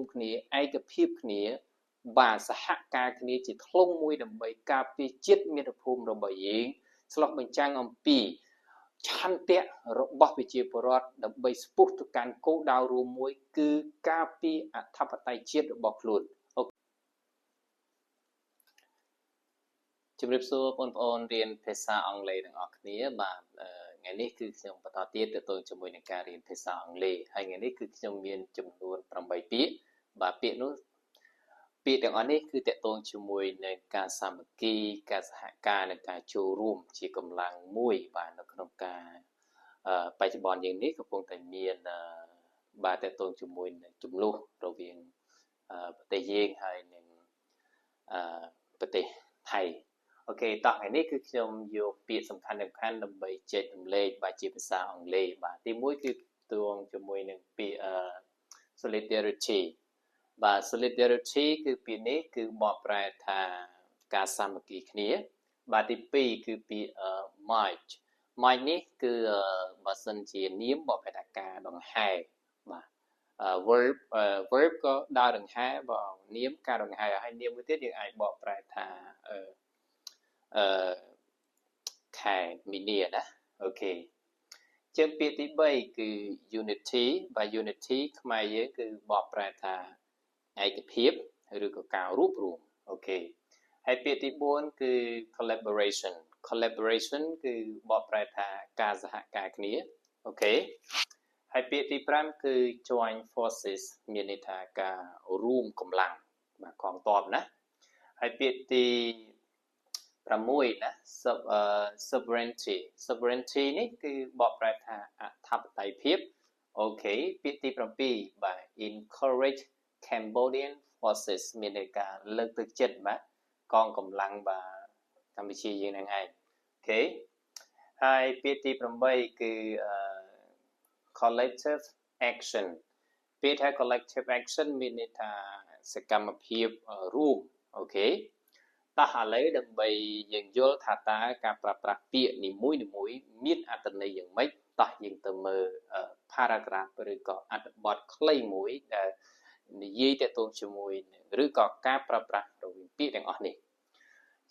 រួមគ្នាឯកភាពគ្នាបាទសហការគ្នាជាធ្លុងមួយដើម្បីការពារជាតិមាតុភូមិរបស់យើងឆ្លុះបញ្ចាំងអំពីឆន្ទៈរបស់ប្រជាពលរដ្ឋដើម្បីស្ពុះទៅកាន់គោលដៅរួមមួយគឺការពារអធិបតេយ្យជាតិរបស់ខ្លួនជំរាបសួរបងប្អូនរៀនភាសាអង់គ្លេសទាំងអស់គ្នាបាទថ្ងៃនេះគឺខ្ញុំបន្តទៀតទៅទល់ជាមួយនឹងការរៀនភាសាអង់គ្លេសហើយថ្ងៃនេះគឺខ្ញុំមានចំនួន8ពាក្យបាទពាក្យនោះពាក្យទាំងអស់នេះគឺតកតងជាមួយនឹងការសាមគ្គីការសហការនិងការចូលរួមជាកម្លាំងមួយបាទនៅក្នុងការបច្ចុប្បន្នយើងនេះកំពុងតែមានបាទតកតងជាមួយនឹងចំនួនរវាងប្រទេសយើងហើយនឹងប្រទេសថៃអូខេតោះថ្ងៃនេះគឺខ្ញុំយកពាក្យសំខាន់ដើម្បីចែករំលែកបាទជាភាសាអង់គ្លេសបាទទី1គឺតួងជាមួយនឹងពាក្យsolidarity បាទ solidarity គឺពាក្យនេះគឺបកប្រែថាការសាមគ្គីគ្នាបាទទី2គឺពាក្យ march នេះគឺបើសិនជានាមបកប្រែថាការដង្ហែបាទverb ក៏ដើរដង្ហែបើនាមការដង្ហែហើយនាមមួយទៀតយើងអាចបកប្រែថាខែមីនាណាអូខេជាពាក្យទី3គឺ unity បាទ unity ខ្មែរយើងគឺបកប្រែថាឯកភាពឬក៏ការរួបរวมអូខេហើយពាក្យទី4គឺ collaboration គឺបកប្រែថាការសហការគ្នាអូខេហើយពាក្យទី5គឺ join forces មានន័យថាការរួមកម្លាំងបាទកងទ័ពណាហើយពាក្យទី6ណា sovereignty នេះគឺបកប្រែថាអធិបតេយ្យភាពអូខេពាក្យទី7បាទ encourage Cambodian forces មានន័យការលើកទឹកចិត្តបាទកងកម្លាំងបាទកម្ពុជាយើងហ្នឹងឯងអូខេហើយពាក្យទី8គឺ collective action ពាក្យថា collective action មានន័យថាសកម្មភាពរួមអូខេតោះឥឡូវដើម្បីយើងយល់ថាតើការប្រើប្រាស់ពាក្យនីមួយៗមានអត្ថន័យយ៉ាងម៉េចតោះយើងទៅមើល paragraph ឬក៏អត្ថបទខ្លីមួយដែលនិយាយទាក់ទងជាមួយឬក៏ការប្រើប្រាស់រវាងពាក្យទាំងអស់នេះ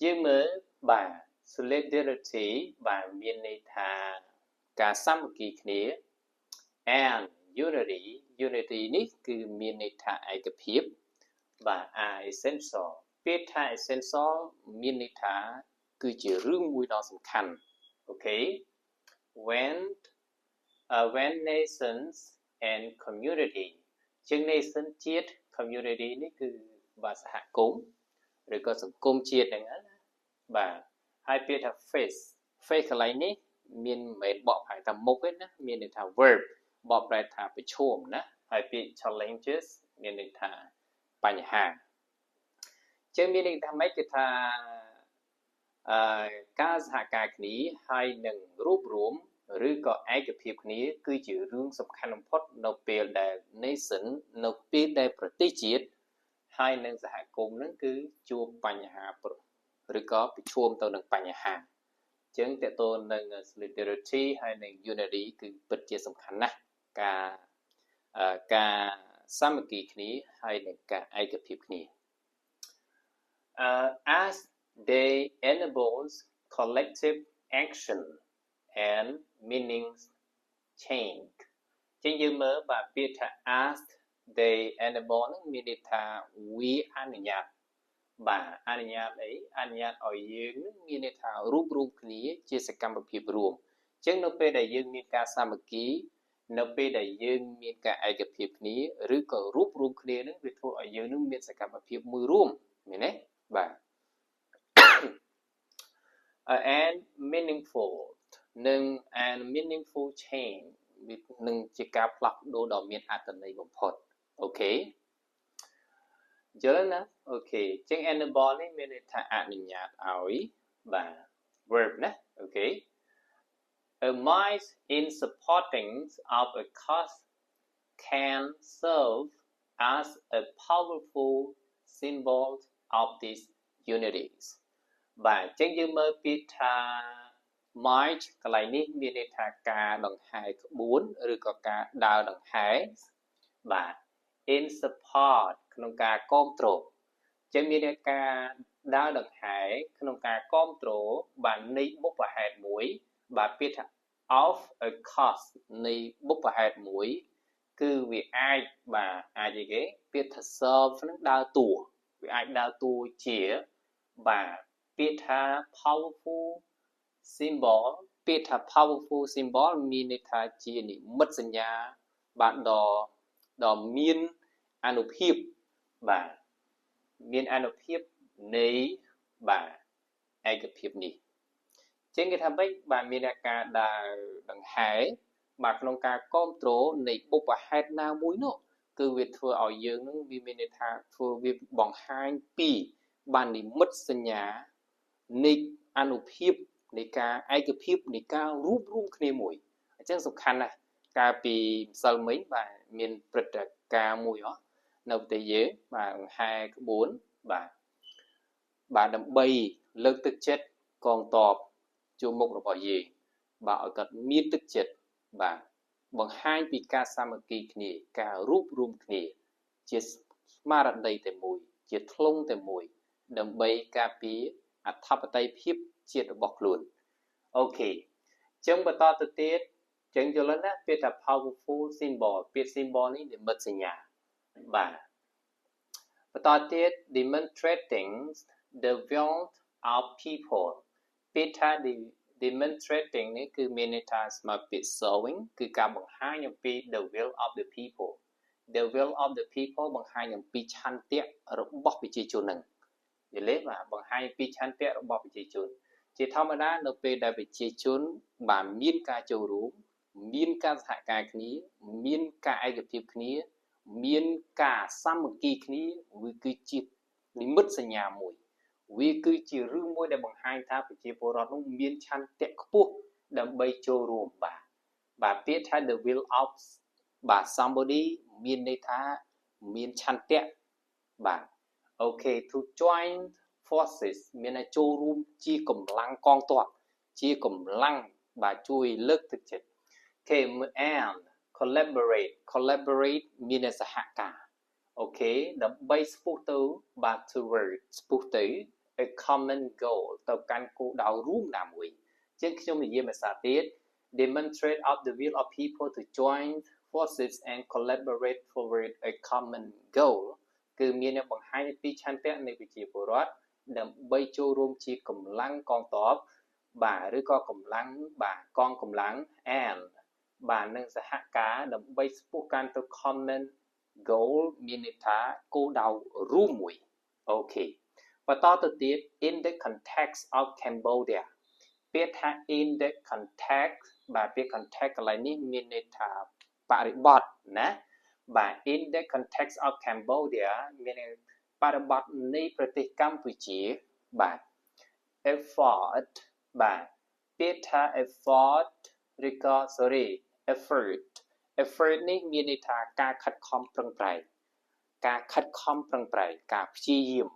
យើងមើលបាទ solidarity បាទមានន័យថាការសាមគ្គីគ្នា and unity នេះគឺមានន័យថាឯកភាពបាទ essential ពាក្យថា essential មានន័យថាគឺជារឿងមួយដ៏សំខាន់អូខេ when nations and community ជាង nation ជាតិ community នេះគឺបាទសហគមន៍ឬក៏សង្គមជាតិហ្នឹងណាបាទហើយពាក្យថា face កន្លែងនេះមានមិនមែនបកប្រែថាមុខទេណាមានន័យថា verb បកប្រែថាប្រឈមណាហើយពាក្យ challenges មានន័យថាបញ្ហាចឹងមានន័យថាម៉េចគឺថាការសហការគ្នាហើយនឹងរួបរวมឬក៏ឯកភាពគ្នាគឺជារឿងសំខាន់បំផុតនៅពេលដែល nation នៅពេលដែលប្រទេសជាតិហើយនឹងសហគមន៍នឹងគឺជួបបញ្ហាឬក៏ប្រឈមទៅនឹងបញ្ហាចឹងតើតើនឹង solidarity ហើយនឹង unity គឺពិតជាសំខាន់ណាស់ការសាមគ្គីគ្នាហើយនឹងការឯកភាពគ្នាas they enables collective action and meanings change ចឹងយើងមើលបាទពាក្យថា as they enable ហ្នឹងមានន័យថាវាអនុញ្ញាតបាទអនុញ្ញាតអីអនុញ្ញាតឲ្យយើងមានន័យថារួបរวมគ្នាជាសកម្មភាពរួមចឹងនៅពេលដែលយើងមានការសាមគ្គីនៅពេលដែលយើងមានការឯកភាពគ្នាឬក៏រួបរวมគ្នានឹងវាធ្វើឲ្យយើងនឹងមានសកម្មភាពមួយរួមមែនទេបាទ and meaningful change នឹងជាការផ្លាស់ប្ដូរដ៏មានអត្ថន័យបំផុតអូខេយល់ណាអូខេចឹង enable នេះមានន័យថាអនុញ្ញាតឲ្យបាទ verb ណាអូខេ a might in supporting of a cause can serve as a powerful symbol of these unities បាទចឹងយើងមើលពាក្យថា might កន្លែងនេះមានន័យថាការដង្ហែក្បួនឬក៏ការដើរដង្ហែបាទ in support ក្នុងការគាំទ្រចឹងមានការដើរដង្ហែក្នុងការគាំទ្របាននៃបុព្វហេតុមួយបាទពាក្យថា of a cause នៃបុព្វហេតុមួយគឺវាអាចបាទអាចអីគេពាក្យថា serve នឹងដើរតួវាអាចដើរតួជាបាទពាក្យថា powerful symbol ពាក្យថា powerful symbol មានន័យថាជានិមិត្តសញ្ញាបាទដ៏មានអានុភាពបាទមានអានុភាពនៃបាទឯកភាពនេះជាងគេថាម៉េចបាទមានការដើរដង្ហែបាទក្នុងការគ្រប់គ្រងនៃបុព្វហេតុណាមួយនោះគឺវាធ្វើឲ្យយើងនឹងវាមានន័យថាធ្វើវាបង្ហាញពីបាននិមិត្តសញ្ញានៃអានុភាពនៃការឯកភាពនៃការរួបរวมគ្នាមួយអញ្ចឹងសំខាន់ណាស់កាលពីម្សិលមិញបាទមានព្រឹត្តិការណ៍មួយនៅប្រទេសយើងបាទដង្ហែក្បួនបាទដើម្បីលើកទឹកចិត្តកងទ័ពជួរមុខរបស់យើងបាទឲ្យគាត់មានទឹកចិត្តបាទបង្ហាញពីការសាមគ្គីគ្នាការរួបរวมគ្នាជាស្មារតីតែមួយជាធ្លុងតែមួយដើម្បីការពារអធិបតេយ្យភាពជាតិរបស់ខ្លួនអូខេចឹងបន្តទៅទៀតចឹងយល់ណាពាក្យថា powerful symbol ពាក្យ symbol នេះនិមិត្តសញ្ញាបាទបន្តទៀត demonstrating the wealth of people ពាក្យថា demonstrating នេះគឺមានន័យថាស្មើពាក្យ showing គឺការបង្ហាញអំពី the will of the people the will of the people បង្ហាញអំពីឆន្ទៈរបស់ប្រជាជននឹងយល់ទេបាទបង្ហាញពីឆន្ទៈរបស់ប្រជាជនជាធម្មតានៅពេលដែលប្រជាជនបានមានការចូលរួមមានការសហការគ្នាមានការឯកភាពគ្នាមានការសាមគ្គីគ្នាវាគឺជានិមិត្តសញ្ញាមួយវាគឺជារឿងមួយដែលបង្ហាញថាប្រជាពលរដ្ឋនោះមានឆន្ទៈខ្ពស់ដើម្បីចូលរួមបាទពាក្យថា the will of បាទ somebody មានន័យថាមានឆន្ទៈបាទអូខេ to join forces មានន័យចូលរួមជាកម្លាំងកងទ័ពជាកម្លាំងបាទជួយលើកទឹកចិត្ត and collaborate មានសហការអូខេដើម្បីស្ពុះទៅបាទ toward ស្ពុះទៅ a common goal ទៅកាន់គោលដៅរួមណាមួយជាងខ្ញុំនិយាយភាសាទៀត demonstrate of the will of people to join forces and collaborate toward a common goal គឺមានបង្ហាញពីឆន្ទៈនៃប្រជាពលរដ្ឋដើម្បីចូលរួមជាកម្លាំងកងទ័ពបាទឬក៏កម្លាំងបាទកងកម្លាំង and បាទនឹងសហការដើម្បីស្ពុះកាន់ទៅ common goal មានន័យថាគោលដៅរួមមួយអូខេបន្តទៅទៀត in the context of Cambodia ពាក្យថា in the context បាទពាក្យ context កន្លែងនេះមានន័យថាបរិបទណាបាទ in the context of Cambodia មានបរិបទនៃប្រទេសកម្ពុជាបាទ effort បាទពាក្យថា effort ឬក៏ effort នេះមានន័យថាការខិតខំប្រឹងប្រែងការខិតខំប្រឹងប្រែងការព្យាយាម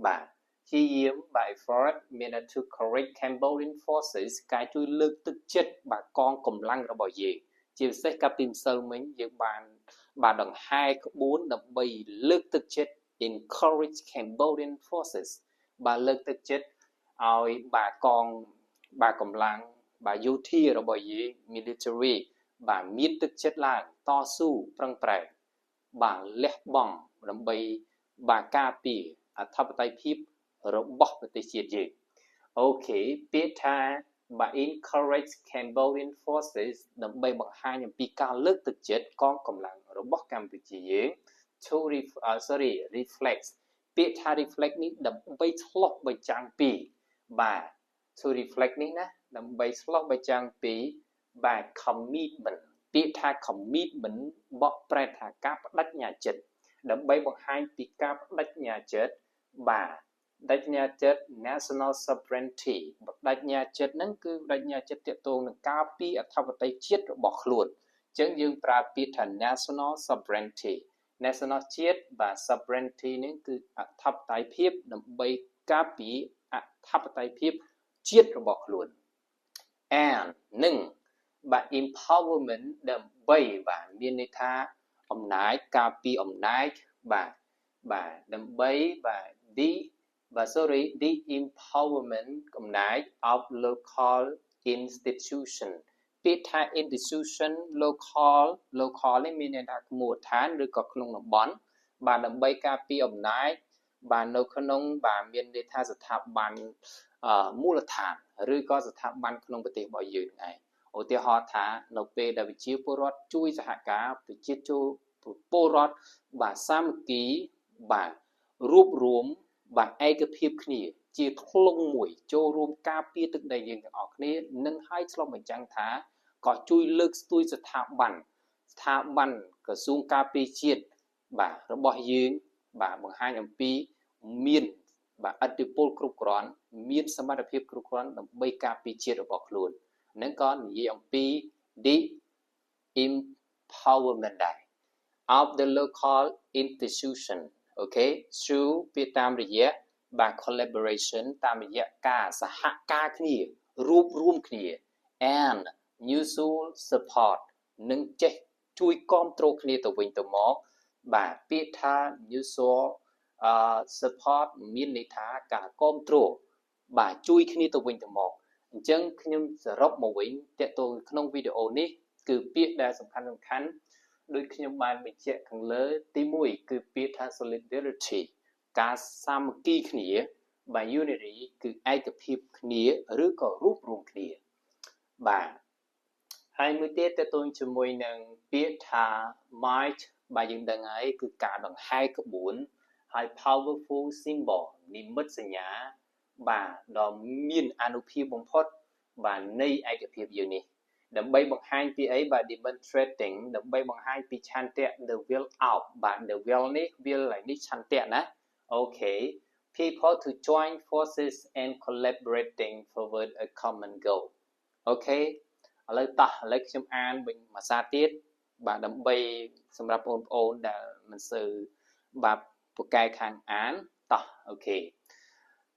បាទព្យាយាមបាទ effort មានន័យ to correct Cambodian forces ការជួយលើកទឹកចិត្តបាទកងកម្លាំងរបស់យើងជាពិសេសកាលពីម្សិលមិញយើងបានដង្ហែក្បួនដើម្បីលើកទឹកចិត្ត encourage Cambodian forces បាទលើកទឹកចិត្តឲ្យបាទកងបាទកម្លាំងបាទយោធារបស់យើង military បាទមានទឹកចិត្តឡើងតស៊ូប្រឹងប្រែងបាទលះបង់ដើម្បីបាទការពារអធិបតេយ្យភាពរបស់ប្រទេសជាតិយើងអូខេពាក្យថាបាទ encourage Cambodian forces ដើម្បីបង្ហាញអំពីការលើកទឹកចិត្តកងកម្លាំងរបស់កម្ពុជាយើង to reflect ពាក្យថា reflect នេះដើម្បីឆ្លុះបញ្ចាំងពីបាទ to reflect នេះណាដើម្បីឆ្លុះបញ្ចាំងពីបាទ commitment ពាក្យថា commitment បកប្រែថាការបដិញ្ញាចិត្តដើម្បីបង្ហាញពីការបដិញ្ញាចិត្តបាទបដិញ្ញាចិត្ត national sovereignty បដិញ្ញាចិត្តហ្នឹងគឺបដិញ្ញាចិត្តទាក់ទងនឹងការពារអធិបតេយ្យជាតិរបស់ខ្លួនអញ្ចឹងយើងប្រើពាក្យថា national sovereignty national ជាតិបាទ sovereignty នេះគឺអធិបតេយ្យភាពដើម្បីការពារអធិបតេយ្យភាពជាតិរបស់ខ្លួន and នឹងបាទ empowerment ដើម្បីបាទមានន័យថា អំណាចការពារអំណាចបាទដើម្បីthe empowerment អំណាច of local institution ពាក្យថា institution local នេះមានន័យថាមូលដ្ឋានឬក៏ក្នុងតំបន់បាទដើម្បីការពារអំណាចបាទនៅក្នុងបាទមានន័យថាស្ថាប័នមូលដ្ឋានឬក៏ស្ថាប័នក្នុងប្រទេសរបស់យើងឯងឧទាហរណ៍ថានៅពេលដែលប្រជាពលរដ្ឋជួយសហការប្រជាពលរដ្ឋបាទសាមគ្គីបាទរួបរวมបាទឯកភាពគ្នាជាធ្លុងមួយចូលរួមការពារទឹកដីយើងទាំងអស់គ្នានឹងឲ្យឆ្លុះបញ្ចាំងថាក៏ជួយលើកស្ទួយស្ថាប័នក្រសួងការពារជាតិបាទរបស់យើងបាទបង្ហាញអំពីមានបាទឥទ្ធិពលគ្រប់គ្រាន់មានសមត្ថភាពគ្រប់គ្រាន់ដើម្បីការពារជាតិរបស់ខ្លួននឹងក៏និយាយអំពី the empowerment ដែរ of the local institution okay through ពីតាមរយៈបាទ collaboration តាមរយៈការសហការគ្នារួបរวมគ្នា and mutual support នឹងចេះជួយគ្រប់គ្រងគ្នាទៅវិញទៅមកបាទពាក្យថា mutual support មានន័យថាការគ្រប់គ្រងបាទជួយគ្នាទៅវិញទៅមកអញ្ចឹងខ្ញុំសរុបមកវិញតើតើក្នុងវីដេអូនេះគឺពាក្យដែលសំខាន់ដូចខ្ញុំបានបញ្ជាក់ខាងលើទី1គឺពាក្យថា solidarity ការសាមគ្គីគ្នាបាទ unity គឺឯកភាពគ្នាឬក៏រួបរวมគ្នាបាទហើយមួយទៀតតើតើជាមួយនឹងពាក្យថា march បាទយើងដឹងហើយគឺការដង្ហែក្បួនហើយ powerful symbol និមិត្តសញ្ញាបាទដ៏មានអានុភាពបំផុតបាទនៃឯកភាពយើងនេះដើម្បីបង្ហាញពីអីបាទ demonstrating ដើម្បីបង្ហាញពីឆន្ទៈ the will of បាទ the will នេះ will នេះឆន្ទៈណា okay people to join forces and collaborating forward a common goal okay ឥឡូវខ្ញុំអានវិញមួយសារទៀតបាទដើម្បីសម្រាប់បងប្អូនដែលមិនសូវបាទពូកែខាងអានokay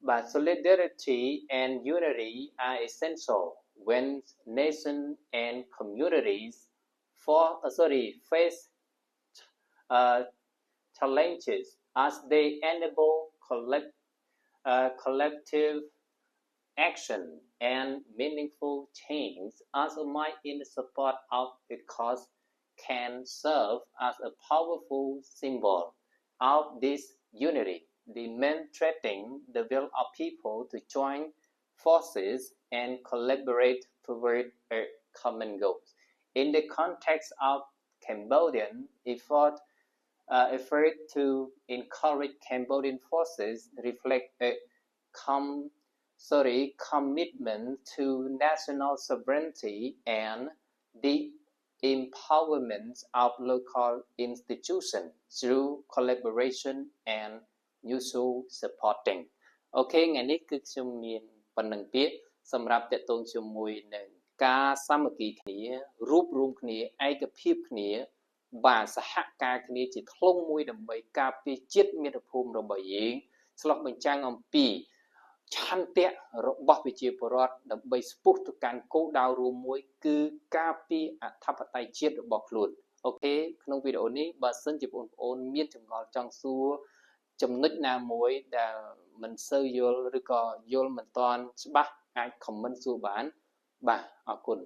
but solidarity and unity are essential when nations and communities face challenges as they enable collective action and meaningful change as a might in support of a cause can serve as a powerful symbol of this unity demonstrating the will of people to join forces and collaborate toward a common goal. In the context of Cambodian effort to encourage Cambodian forces reflect a commitment to national sovereignty and the empowerment of local institutions through collaboration and mutual supporting អូខេថ្ងៃនេះគឺខ្ញុំមានប៉ុណ្្នឹងពាក្យសម្រាប់តេតងជាមួយនឹងការសាមគ្គីគ្នារួបរวมគ្នាឯកភាពគ្នាបាទសហការគ្នាជាធ្លុងមួយដើម្បីការពារជាតិមាតុភូមិរបស់យើងឆ្លុះបញ្ចាំងអំពីឆន្ទៈរបស់ប្រជាពលរដ្ឋដើម្បីស្ពុះទៅកាន់គោលដៅរួមមួយគឺការពារអធិបតេយ្យជាតិរបស់ខ្លួនអូខេក្នុងវីដេអូនេះបើសិនជាបងប្អូនមានចម្ងល់ចង់សួរចំណុចណាមួយដែលមិនសូវយល់ឬក៏យល់មិនទាន់ច្បាស់អាច comment សួរបានបាទអរគុណ